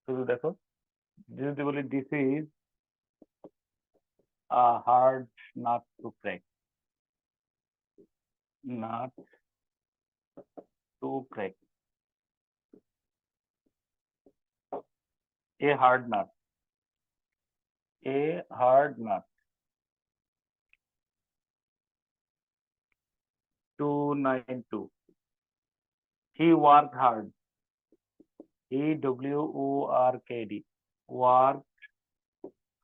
শুধু দেখো, যদি বলি this is a hard nut to crack, nut to crack, A hard nut, A hard nut, 292, he worked hard, EWORKD, worked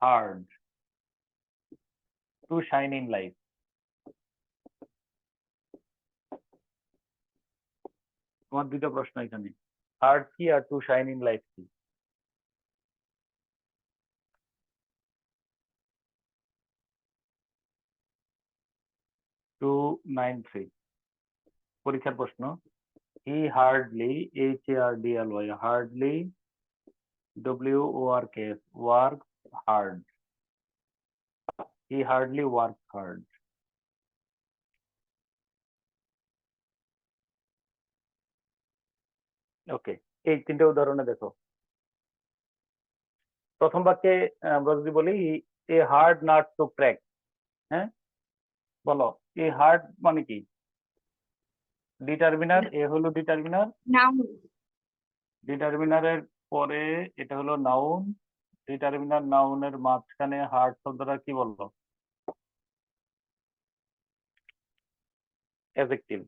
hard to shine in life. তোমার দুটো প্রশ্ন এখানে, hard কি are to shine in life কি? 293 পরীক্ষার প্রশ্ন। He hardly, HARDLY, hardly, WORKS, work hard, he hardly work hard. Okay, এই তিনটে উদাহরণে দেখো। প্রথম বাক্যে আমরা যদি বলি a hard nut to crack, হ্যাঁ বলো এ হার্ড মানে কি? ডিটারমিনার, এ হলো ডিটারমিনার, নাউন ডিটারমিনারের পরে এটা হলো নাউন, ডিটারমিনার নাউনের মাঝখানে হার্ড শব্দটা কি বলবো? অ্যাডজেক্টিভ।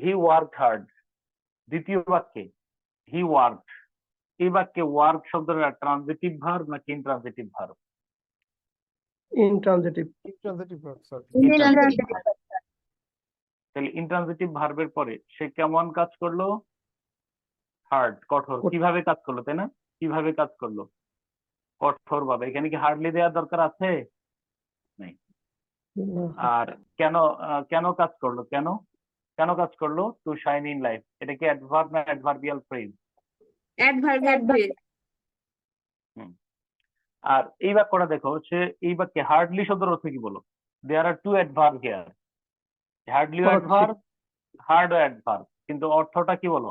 হি ওয়ার্ক হার্ড, দ্বিতীয় বাক্যে হি ওয়ার্ক, এই বাক্যে ওয়ার্ক শব্দটা ট্রানজিটিভ ভার্ব নাকি intransitive verb? intransitive, Intransitive verb, sir. Intransitive verb. তাহলে ইনট্রানজিটিভ ভার্বের পরে সে কেমন কাজ করলো? হার্ড, কঠোর। কিভাবে কাজ করলো, তাই না? কিভাবে কাজ করলো? কঠোর ভাবে। এখানে কি হার্ডলি দেওয়ার দরকার আছে? নেই। আর কেন কেন কাজ করলো? কেন কেন কাজ করলো? To shine in life. এটা কি অ্যাডভার্ব না অ্যাডভার্বিয়াল ফ্রেজ? অ্যাডভার্বিয়াল ফ্রেজ আর এই বাক্যটা দেখো, সে এই বাক্যে হার্ডলি শব্দের অর্থ কি বলো? There are two adverb here, hardly adverb, hard adverb, কিন্তু অর্থটা কি বলো?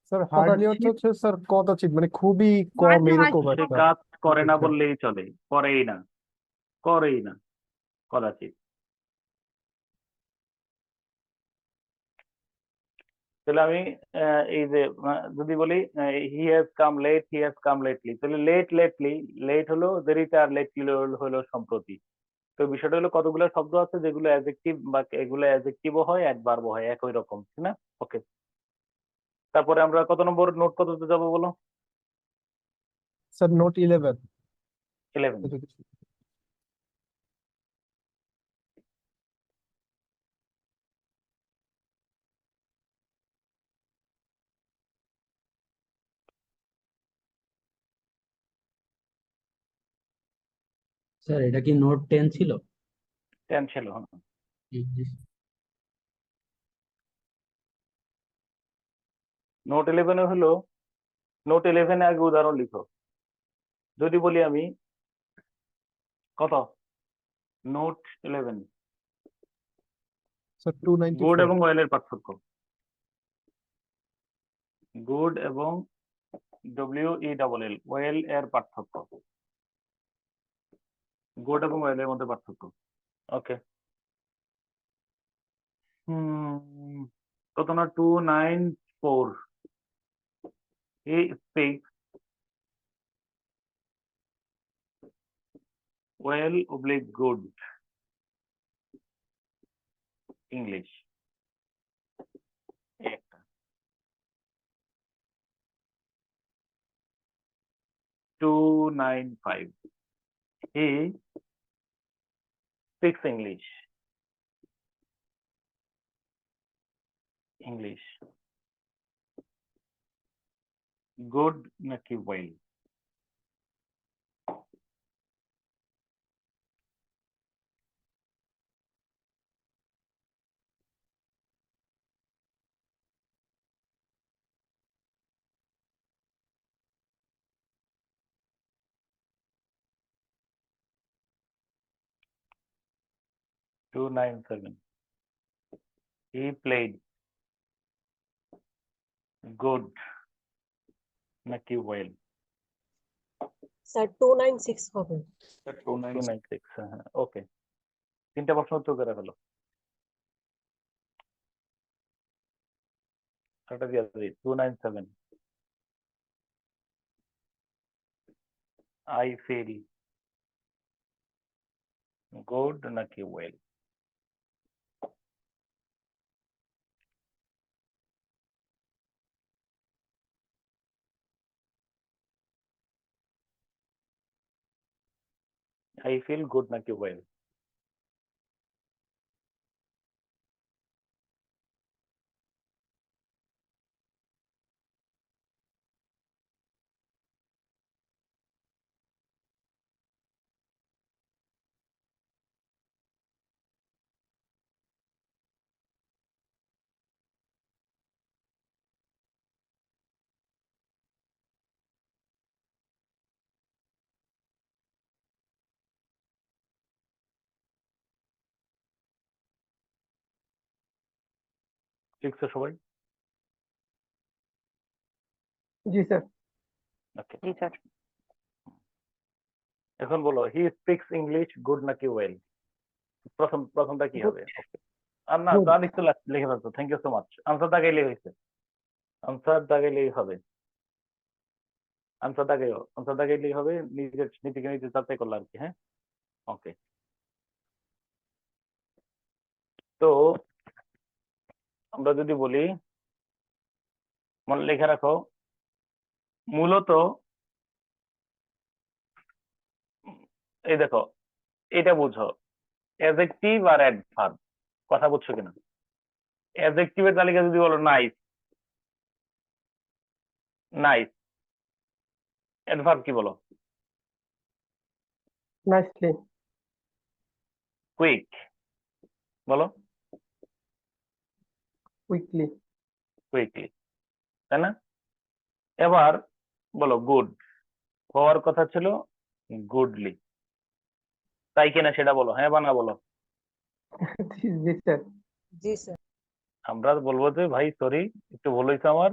স্যার হার্ডলি অর্থ হচ্ছে স্যার কদাচিৎ, মানে খুবই কম এরকম সে একটা। কাজ করে না বললেই চলে, করেই না, করেই না, কদাচিৎ। তাহলে আমি এই যে যদি বলি he has come late, he has come lately, তাহলে লেট লেটলি, লেট হলো দেরিতে আর লেটলি হলো সম্প্রতি। তো বিষয়টা হলো কতগুলো শব্দ আছে যেগুলো অ্যাডজেক্টিভ বা এগুলো অ্যাডজেক্টিভও হয় অ্যাডভার্বও হয় একই রকম, ঠিক না? ওকে, তারপরে আমরা কত নম্বর নোট কততে যাবো বলো? Sir note 11। 11। স্যার এটা কি নোট 10 ছিল? 10 ছিল। নোট 11 হলো, নোট 11 আগে উদাহরণ লিখো। যদি বলি আমি কত, নোট 11 স্যার গুড 294। এবং ওয়েলের পার্থক্য, গুড এবং WELL, ওয়েল এর পার্থক্য, গুড এবং ওয়েলের মধ্যে পার্থক্য। ওকে, কত না 294, he speaks well oblique good English. একটা 295, he speaks English, English, good নাকি well? Two nine seven, he played good নাকি ওয়েল? স্যার 296 হবে। 296, হ্যাঁ, ওকে। তিনটা প্রশ্ন উত্তর করে ফেলো। একটা দিয়ে দিই, 297। আই ফিল গুড নাকি ওয়েল? আই ফিল গুড নাকি ওয়েল? শিখছো সবাই? জি স্যার। ওকে, জি স্যার। এখন বলো, হি স্পিক্স ইংলিশ গুড নাকি ওয়েল? প্রথমটা কি হবে? ওকে, আর না, Good. যা লিখতে লিখে ফেলছো, thank you so much. Answer দাগাইলেই হয়েছে, আনসার দাগাইলেই হবে, আনসার দাগাইলেই হবে, নিজেকে নিজে যাচাই করলে আর কি। হ্যাঁ, ওকে। তো আমরা যদি বলি, মনে লিখে রাখো, মূলত এই দেখো, এটা বুঝো, অ্যাডজেক্টিভ আর অ্যাডভার্ব, কথা বুঝছো কিনা? অ্যাডজেক্টিভের তালিকা যদি বলো নাইস, নাইস। অ্যাডভার্ব কি বলো? Nicely. কুইক বলো, Quickly. কুইকলি, তাই না? এবার বলো গুড, হওয়ার কথা ছিল গুডলি, তাই কিনা সেটা বলো, হ্যাঁ বা না বলো। জি স্যার। জি স্যার। আমরা বলবো যে ভাই সরি, একটু ভুল হয়েছে আমার,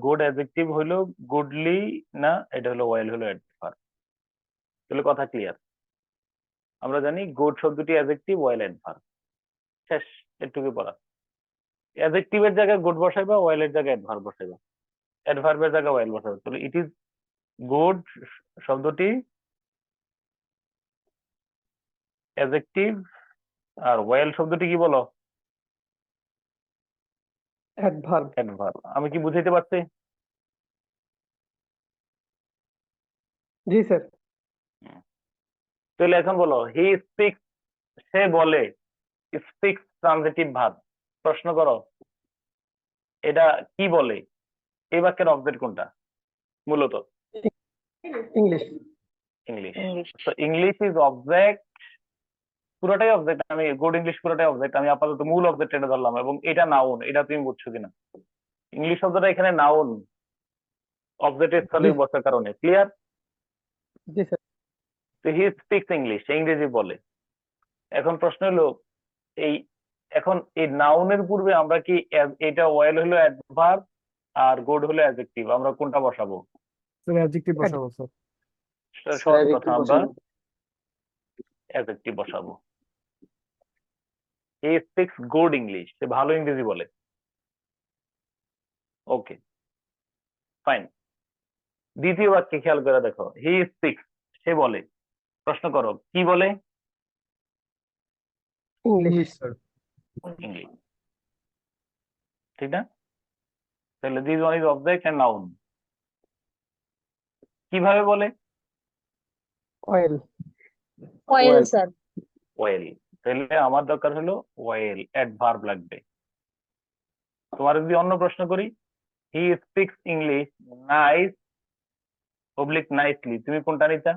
গুড অ্যাডজেক্টিভ হইলো গুডলি না, এটা হলো ওয়েল হলো অ্যাডভার্ব। তাহলে কথা ক্লিয়ার। আমরা জানি গুড শব্দটি অ্যাডজেক্টিভ, ওয়েল অ্যাডভার্ব, শেষ, এটুকু পড়া। অ্যাডজেক্টিভের জায়গায় গুড বসাইবা, ওয়েলের জায়গায় অ্যাডভার্ব বসাইবা, অ্যাডভার্বের জায়গায় ওয়েল বসাইবা। তাহলে ইট ইজ গুড শব্দটি অ্যাডজেক্টিভ, আর ওয়েল শব্দটি কি বলো? Adverb. অ্যাডভার্ব। আমি কি বুঝাইতে পারছি? জি স্যার। তাহলে এখন বলো, হি স্পিক্স, সে বলে, স্পিক্স ট্রানজিটিভ ভার্ব। প্রশ্ন করো, এটা কি বলে? এই বাক্যের অবজেক্ট কোনটা মূলত? ইংলিশ। ইংলিশ। ইংলিশ। তো ইংলিশ ইজ অবজেক্ট, পুরোটাই অবজেক্ট। আমি গুড ইংলিশ পুরোটাই অবজেক্ট, আমি আপাতত মূল অবজেক্ট এটা ধরলাম, এবং এটা নাউন। এটা তুমি বুঝছো কিনা? ইংলিশ শব্দটা এখানে নাউন, অবজেক্টের স্থলে জি। বসার কারণে। ক্লিয়ার? জি স্যার। তো হি স্পিক্স ইংলিশ, ইংরেজি বলে। এখন প্রশ্ন হলো, এই এখন এই নাউনের পূর্বে আমরা কি এটা ওয়েল হলো অ্যাডভার্ব আর গুড হলো অ্যাডজেক্টিভ, আমরা কোনটা বসাবো? স্যার অ্যাডজেক্টিভ বসাবো স্যার। সহজ কথা, আমরা অ্যাডজেক্টিভ বসাবো। হি স্পিক্স গুড ইংলিশ, সে ভালো ইংরেজি বলে। ওকে, ফাইন। দ্বিতীয় বাক্যে খেয়াল করে দেখো, হি স্পিক্স, সে বলে। প্রশ্ন করো, কি বলে? English sir. ইংলিশ, ঠিক না? তাহলে this one is object and noun. কিভাবে বলে? অয়েল। Well sir. ওয়েল। তাহলে আমার দরকার হলো ওয়েল, অ্যাডভার্ব লাগবে। তোমার যদি অন্য প্রশ্ন করি, হি speaks English nice public nicely, তুমি কোনটা নিতা?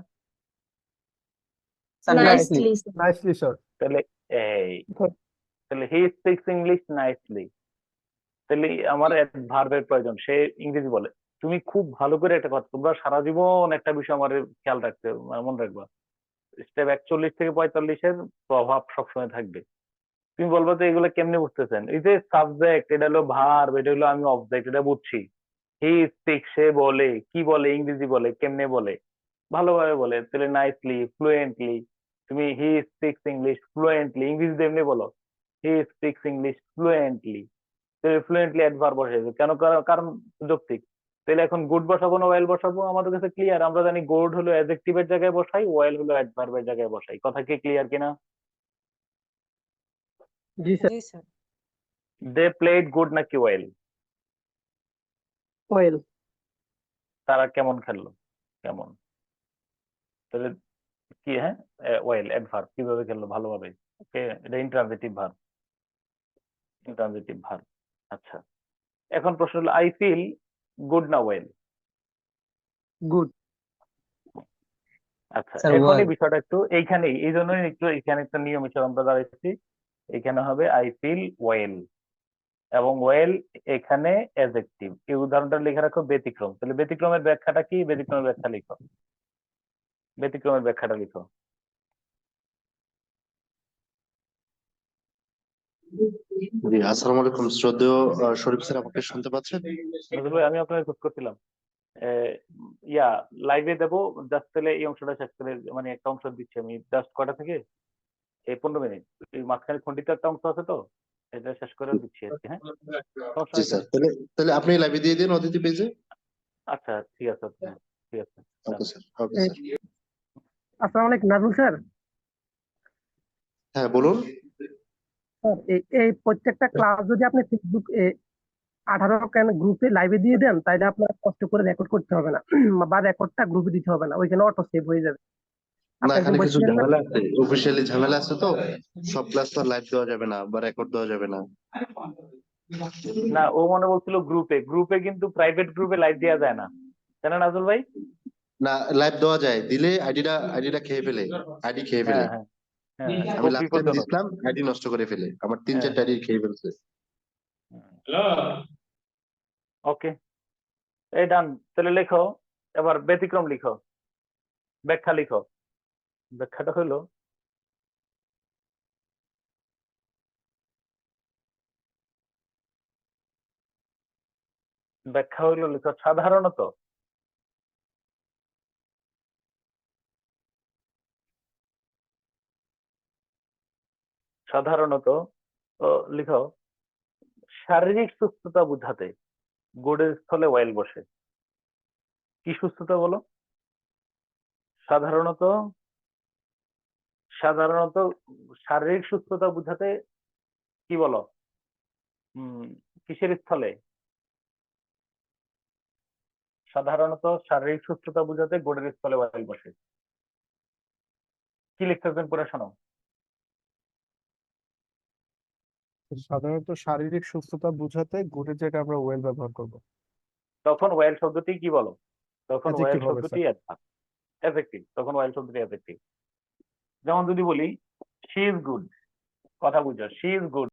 নাইসলি। Nicely sir. তাহলে এই, তাহলে হি স্পিক্স ইংলিশ নাইসলি, তাহলে আমার ভার্বের প্রয়োজন, সে ইংরেজি বলে। তুমি খুব ভালো করে একটা কথা, তোমরা সারা জীবন একটা বিষয় আমার খেয়াল রাখতে, মনে রাখবা, স্টেপ 41 থেকে 45 এর প্রভাব সবসময় থাকবে। তুমি বলবো তো এগুলো কেমনে বুঝতেছেন? এই যে সাবজেক্ট, এটা হলো ভার্ব, এটা হলো আমি অবজেক্ট, এটা বুঝছি। হি স্পিক, সে বলে, কি বলে, ইংরেজি বলে, কেমনে বলে, ভালোভাবে বলে, তাহলে নাইসলি, ফ্লুয়েন্টলি। তুমি হি স্পিক্স ইংলিশ ফ্লুয়েন্টলি, ইংরেজিতে এমনি বলো, he speaks English fluently. Fluently adverb বসাইবে কেন? কারণ যৌক্তিক। তাহলে এখন গুড বসাবো না ওয়েল বসাবো? আমাদের কাছে ক্লিয়ার, আমরা জানি গুড হলো অ্যাডজেক্টিভের জায়গায় বসাই, ওয়েল হলো অ্যাডভার্বের জায়গায় বসাই। কথা কি ক্লিয়ার কিনা? জি স্যার। দে প্লেড গুড নাকি ওয়েল? ওয়েল। তারা কেমন খেললো? কেমন। তাহলে কি, হ্যাঁ, ওয়েল অ্যাডভার্ব, কিভাবে খেললো? ভালোভাবে। ওকে, এটা ইন্ট্রানজিটিভ ভার্ব, ইন্ট্রানজিটিভ ভার্ব। আচ্ছা, এখন প্রশ্ন হলো আই ফিল গুড না ওয়েল? গুড। আচ্ছা, স্যার এখন এই ওয়েল। বিষয়টা একটু এইখানে, এই জন্যই একটু এখানে একটা নিয়ম হিসেবে আমরা দাঁড়াইছি। এখানে হবে আই ফিল ওয়েল, এবং ওয়েল এখানে অ্যাডজেক্টিভ। এই উদাহরণটা লিখে রাখো ব্যতিক্রম। তাহলে ব্যতিক্রমের ব্যাখ্যাটা কি? ব্যতিক্রমের ব্যাখ্যা লিখো, ব্যতিক্রমের ব্যাখ্যাটা লিখো। জি, আসসালামু আলাইকুম শ্রদ্ধেয় শরীফ স্যার, আমাকে শুনতে পাচ্ছেন? নজরুল ভাই, আমি আপনাকে খোঁজ করছিলাম। ইয়া, লাইভে দেবো জাস্ট, তাহলে এই অংশটা শেষ করে, মানে একটা অংশ দিচ্ছি আমি জাস্ট কটা থেকে, এই 15 মিনিট। এই মাঝখানে খন্ডিত একটা অংশ আছে তো, এটা শেষ করে দিচ্ছি আর কি। হ্যাঁ, সমস্যা জি হয়েছে? স্যার, তাহলে তাহলে আপনি লাইভে দিয়ে দিন অদিতি পেজে। আচ্ছা, ঠিক আছে, হ্যাঁ, ঠিক আছে। Okay sir, okay sir. আসসালামু আলাইকুম নাজমুল স্যার। হ্যাঁ বলুন। স্যার, এই প্রত্যেকটা ক্লাস যদি আপনি ফেসবুক 18 কেন গ্রুপে লাইভে দিয়ে দেন, তাহলে আপনার কষ্ট করে রেকর্ড করতে হবে না, বা রেকর্ডটা গ্রুপে দিতে হবে না, ওইখানে অটো সেভ হয়ে যাবে। না, আপনি একজন এখানে কিছু বলছিলেন না? ঝামেলা আছে, অফিসিয়ালি ঝামেলা আছে তো। সব ক্লাস তো লাইভ দেওয়া যাবে না বা রেকর্ড দেওয়া যাবে না। না, ও মনে বলছিল গ্রুপে, গ্রুপে কিন্তু প্রাইভেট গ্রুপে লাইভ দেওয়া যায় না, তাই না নাজুল ভাই? না, লাইভ দেওয়া যায়, দিলে আইডিটা খেয়ে ফেলে, আইডি খেয়ে ফেলে। হ্যাঁ, হ্যাঁ, হ্যাঁ, আমি খুব লাস্ট টাইম বিপজ্জনক। দিছিলাম, আইডি নষ্ট করে ফেলে, আমার তিন হ্যাঁ, চারটা আইডি খেয়ে ফেলছে। ওকে, এই ডান। তাহলে লেখো, এবার ব্যতিক্রম লিখো, ব্যাখ্যা লিখো। ব্যাখ্যাটা হলো, ব্যাখ্যা হইলো লিখো, সাধারণত সাধারণত লিখো, শারীরিক সুস্থতা বোঝাতে গুডের স্থলে ওয়েল বসে। কি সুস্থতা বলো? সাধারণত, সাধারণত শারীরিক সুস্থতা বোঝাতে কি বলো? কিসের স্থলে? সাধারণত শারীরিক সুস্থতা বোঝাতে গুডের স্থলে ওয়েল বসে। কি লিখতেছেন পড়ে শোনো। সাধারণত শারীরিক সুস্থতা বোঝাতে গুডের জায়গায় আমরা ওয়েল ব্যবহার করব। তখন ওয়েল শব্দটি কি বলো? তখন ওয়েল অ্যাডজেক্টিভ হবে শব্দটি স্যার। অ্যাডজেক্টিভ। তখন ওয়েল শব্দটি অ্যাডজেক্টিভ। যেমন যদি বলি শি ইজ গুড, কথা বুঝো, শি ইজ গুড,